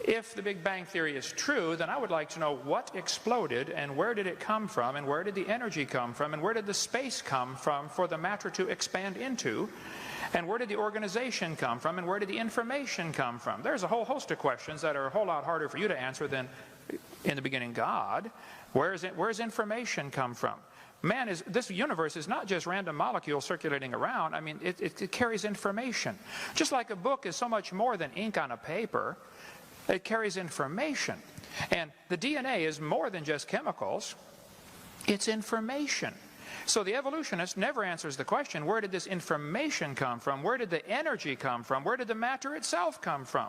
If the Big Bang Theory is true, then I would like to know what exploded and where did it come from and where did the energy come from and where did the space come from for the matter to expand into, and where did the organization come from and where did the information come from. There's a whole host of questions that are a whole lot harder for you to answer than in the beginning God. Where's information come from? This universe is not just random molecules circulating around. I mean, it carries information. Just like a book is so much more than ink on a paper, it carries information. And the DNA is more than just chemicals. It's information. So the evolutionist never answers the question, where did this information come from? Where did the energy come from? Where did the matter itself come from?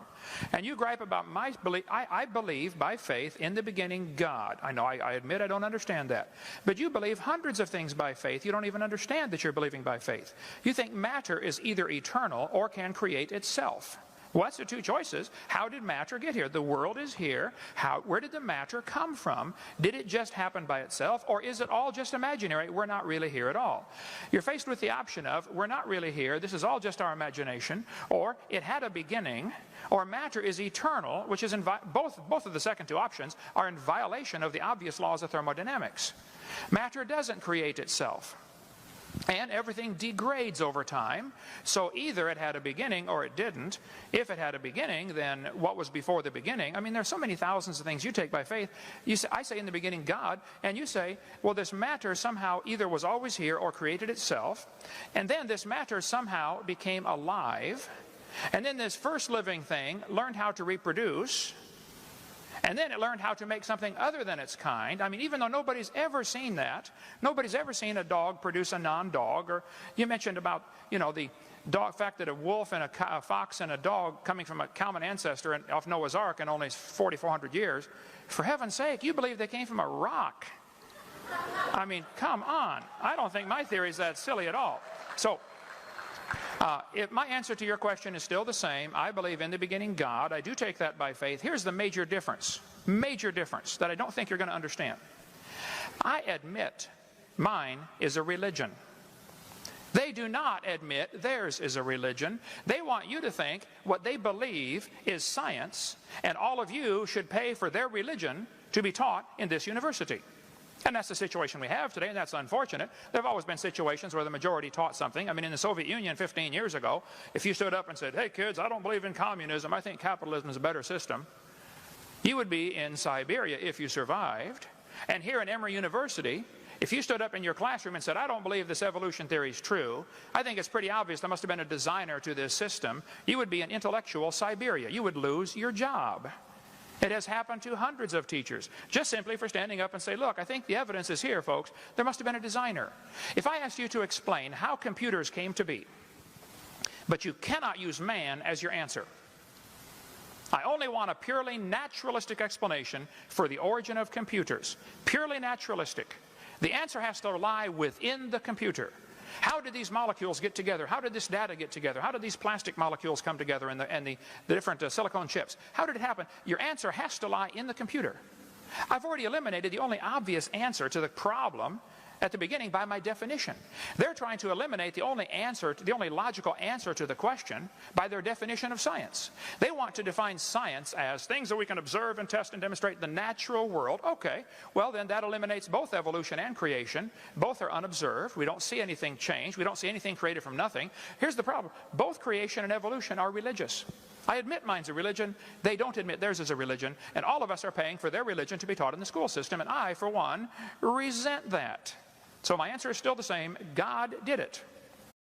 And you gripe about my belief. I believe by faith in the beginning God. I know, I admit I don't understand that. But you believe hundreds of things by faith. You don't even understand that you're believing by faith. You think matter is either eternal or can create itself. Well, that's the two choices. How did matter get here? The world is here. Where did the matter come from? Did it just happen by itself, or is it all just imaginary? We're not really here at all. You're faced with the option of, we're not really here, this is all just our imagination, or it had a beginning, or matter is eternal, which is both of the second two options are in violation of the obvious laws of thermodynamics. Matter doesn't create itself. And everything degrades over time, so either it had a beginning or it didn't. If it had a beginning, then what was before the beginning? I mean, there's so many thousands of things you take by faith. I say in the beginning God, and you say, well, this matter somehow either was always here or created itself, and then this matter somehow became alive, and then this first living thing learned how to reproduce, and then it learned how to make something other than its kind. I mean, even though nobody's ever seen that, nobody's ever seen a dog produce a non-dog. Or you mentioned about, the fact that a wolf and a fox and a dog coming from a common ancestor off Noah's Ark in only 4,400 years. For heaven's sake, you believe they came from a rock. I mean, come on. I don't think my theory is that silly at all. So, if my answer to your question is still the same, I believe in the beginning God. I do take that by faith. Here's the major difference that I don't think you're going to understand. I admit mine is a religion. They do not admit theirs is a religion. They want you to think what they believe is science, and all of you should pay for their religion to be taught in this university. And that's the situation we have today, and that's unfortunate. There have always been situations where the majority taught something. I mean, in the Soviet Union 15 years ago, if you stood up and said, hey kids, I don't believe in communism, I think capitalism is a better system, you would be in Siberia if you survived. And here in Emory University, if you stood up in your classroom and said, I don't believe this evolution theory is true, I think it's pretty obvious there must have been a designer to this system, you would be in intellectual Siberia. You would lose your job. It has happened to hundreds of teachers, just simply for standing up and say, look, I think the evidence is here, folks. There must have been a designer. If I asked you to explain how computers came to be, but you cannot use man as your answer, I only want a purely naturalistic explanation for the origin of computers. Purely naturalistic. The answer has to lie within the computer. How did these molecules get together? How did this data get together? How did these plastic molecules come together and the different silicon chips? How did it happen? Your answer has to lie in the computer. I've already eliminated the only obvious answer to the problem at the beginning by my definition. They're trying to eliminate the only logical answer to the question by their definition of science. They want to define science as things that we can observe and test and demonstrate in the natural world. Okay, well then that eliminates both evolution and creation. Both are unobserved. We don't see anything change. We don't see anything created from nothing. Here's the problem. Both creation and evolution are religious. I admit mine's a religion. They don't admit theirs is a religion. And all of us are paying for their religion to be taught in the school system. And I, for one, resent that. So my answer is still the same. God did it.